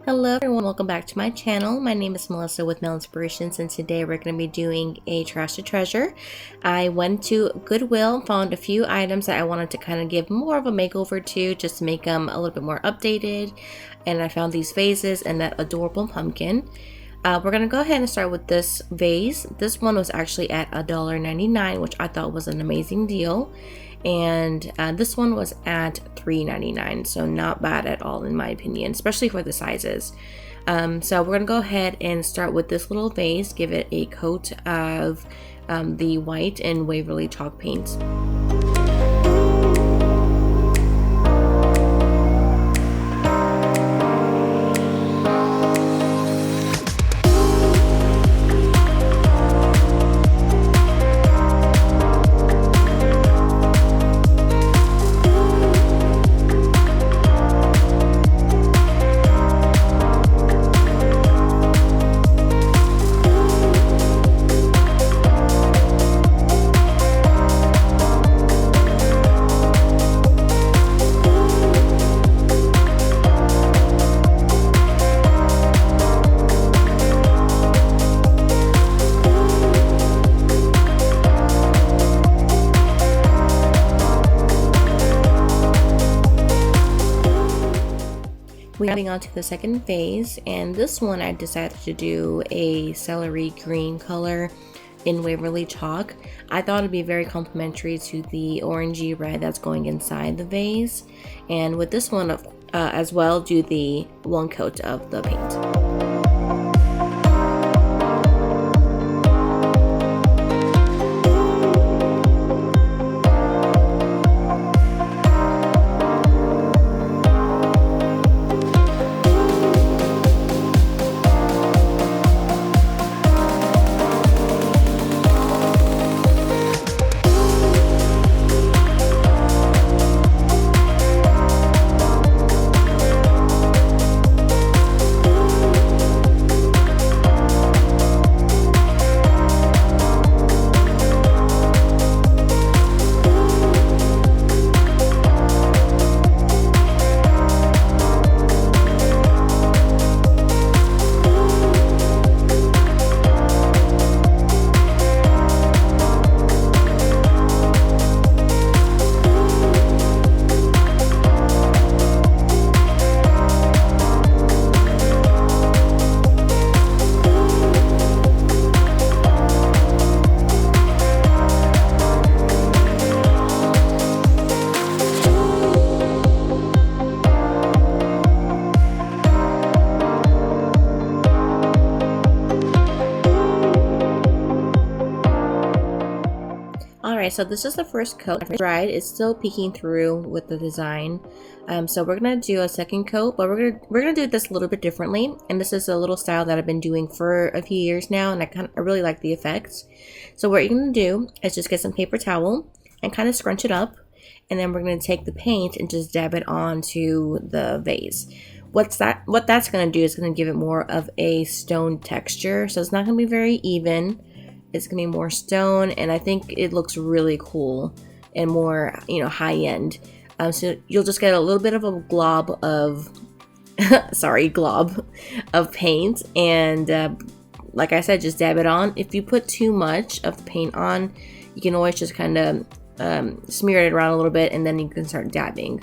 Hello everyone, welcome back to my channel. My name is Melissa with Mel Inspirations, and today we're going to be doing a trash to treasure. I went to Goodwill, found a few items that I wanted to kind of give more of a makeover to, just to make them a little bit more updated. And I found these vases and that adorable pumpkin. We're going to go ahead and start with this vase. This one was actually at $1.99, which I thought was an amazing deal. And this one was at $3.99, so not bad at all in my opinion, especially for the sizes. So we're gonna go ahead and start with this little vase, give it a coat of the white and Waverly chalk paint. We're moving on to the second vase, and this one I decided to do a celery green color in Waverly chalk. I thought it'd be very complementary to the orangey red that's going inside the vase, and with this one as well, do the one coat of the paint. Alright, so this is the first coat. Dried, it's still peeking through with the design. So we're gonna do a second coat, but we're gonna do this a little bit differently. And this is a little style that I've been doing for a few years now, and I really like the effects. So what you're gonna do is just get some paper towel and kind of scrunch it up, and then we're gonna take the paint and just dab it onto the vase. What that's gonna do is gonna give it more of a stone texture, so it's not gonna be very even. It's gonna be more stone, and I think it looks really cool and more, high end. So you'll just get a little bit of a glob of glob of paint, and like I said, just dab it on. If you put too much of the paint on, you can always just kind of smear it around a little bit, and then you can start dabbing.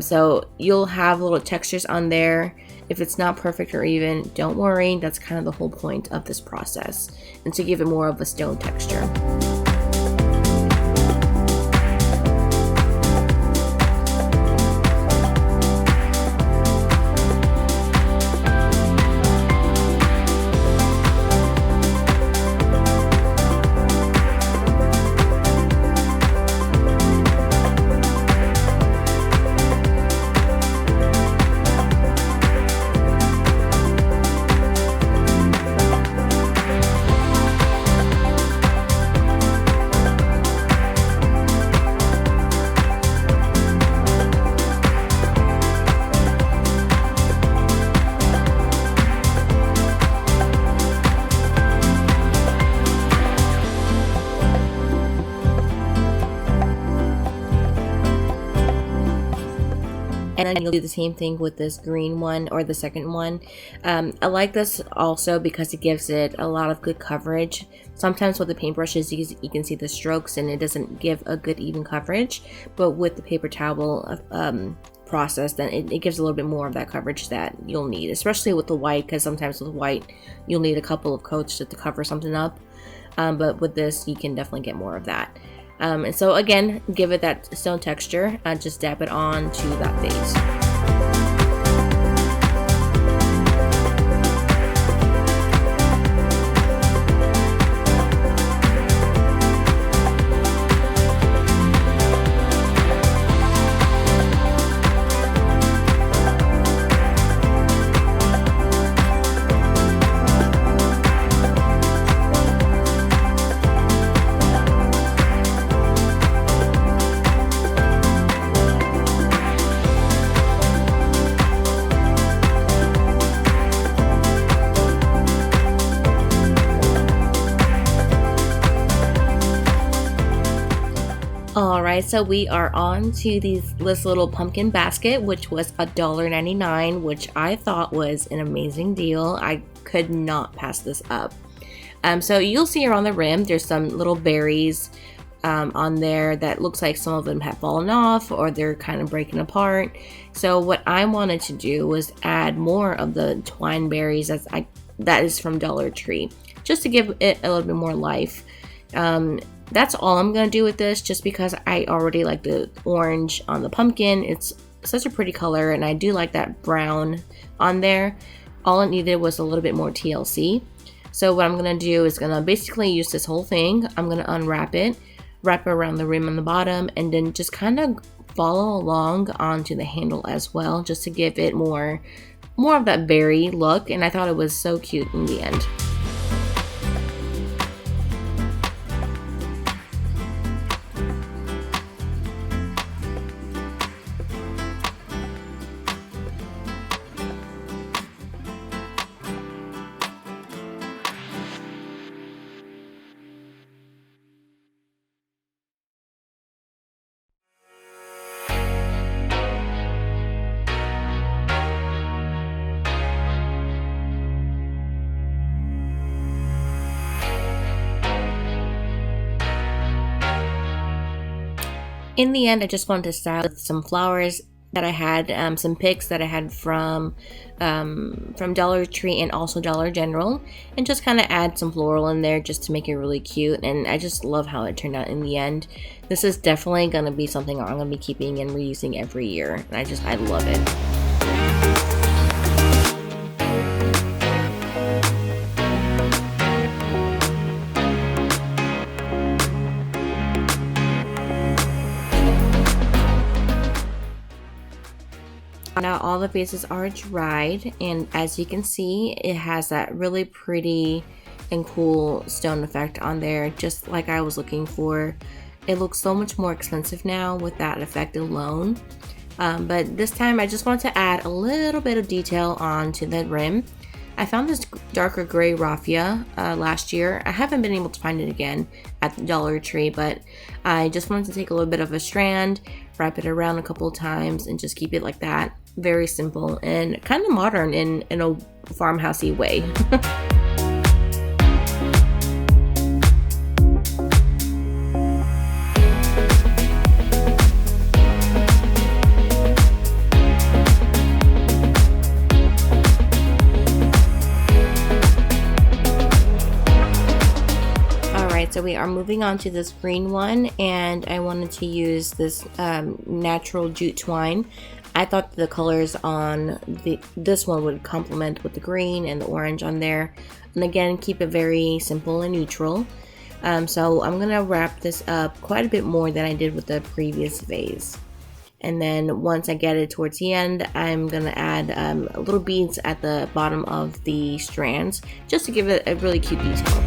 So you'll have little textures on there. If it's not perfect or even, don't worry, that's kind of the whole point of this process, and to give it more of a stone texture. then you'll do the same thing with this green one, or the second one. I like this also because it gives it a lot of good coverage. Sometimes with the paintbrushes you can see the strokes and it doesn't give a good even coverage, but with the paper towel process, then it gives a little bit more of that coverage that you'll need, especially with the white, because sometimes with white you'll need a couple of coats just to cover something up, but with this you can definitely get more of that. And so again, give it that stone texture, just dab it on to that vase. Alright, so we are on to this little pumpkin basket, which was $1.99, which I thought was an amazing deal. I could not pass this up. So you'll see around the rim, there's some little berries on there that looks like some of them have fallen off or they're kind of breaking apart. So what I wanted to do was add more of the twine berries that is from Dollar Tree, just to give it a little bit more life. That's all I'm gonna do with this, just because I already like the orange on the pumpkin. It's such a pretty color, and I do like that brown on there. All it needed was a little bit more TLC. So what I'm gonna do is gonna basically use this whole thing. I'm gonna unwrap it, wrap it around the rim on the bottom, and then just kind of follow along onto the handle as well, just to give it more of that berry look. And I thought it was so cute in the end. In the end, I just wanted to style with some flowers that I had, some picks that I had from Dollar Tree and also Dollar General, and just kind of add some floral in there just to make it really cute. And I just love how it turned out in the end. This is definitely going to be something I'm going to be keeping and reusing every year, and I love it. Now all the vases are dried, and as you can see, it has that really pretty and cool stone effect on there, just like I was looking for. It looks so much more expensive now with that effect alone, but this time I just wanted to add a little bit of detail onto the rim. I found this darker gray raffia last year. I haven't been able to find it again at the Dollar Tree, but I just wanted to take a little bit of a strand, wrap it around a couple of times, and just keep it like that. Very simple and kind of modern in a farmhousey way. So we are moving on to this green one, and I wanted to use this natural jute twine. I thought the colors on this one would complement with the green and the orange on there, and again keep it very simple and neutral. So I'm gonna wrap this up quite a bit more than I did with the previous vase, and then once I get it towards the end, I'm gonna add little beads at the bottom of the strands just to give it a really cute detail.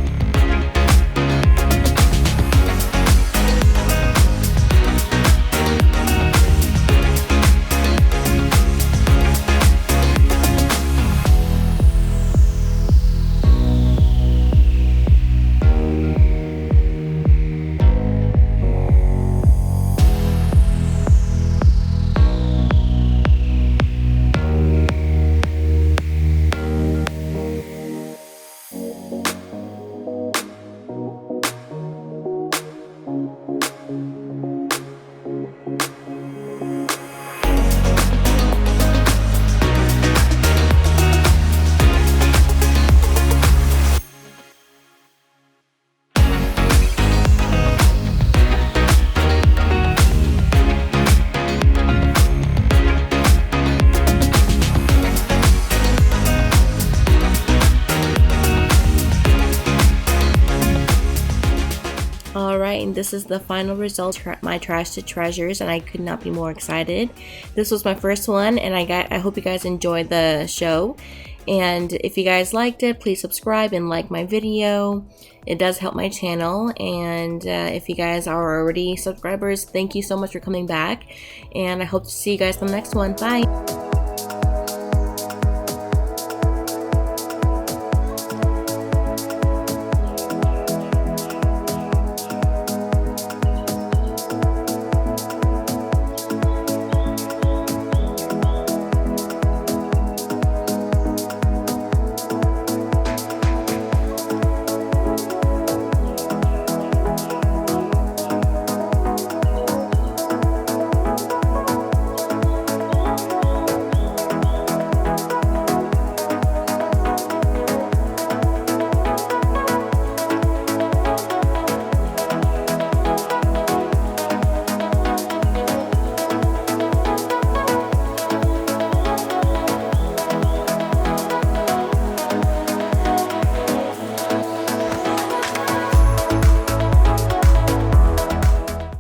watching. This is the final result, my trash to treasures, and I could not be more excited. This was my first one, and I hope you guys enjoyed the show. And if you guys liked it, please subscribe and like my video. It does help my channel. And if you guys are already subscribers, thank you so much for coming back. And I hope to see you guys in the next one. Bye.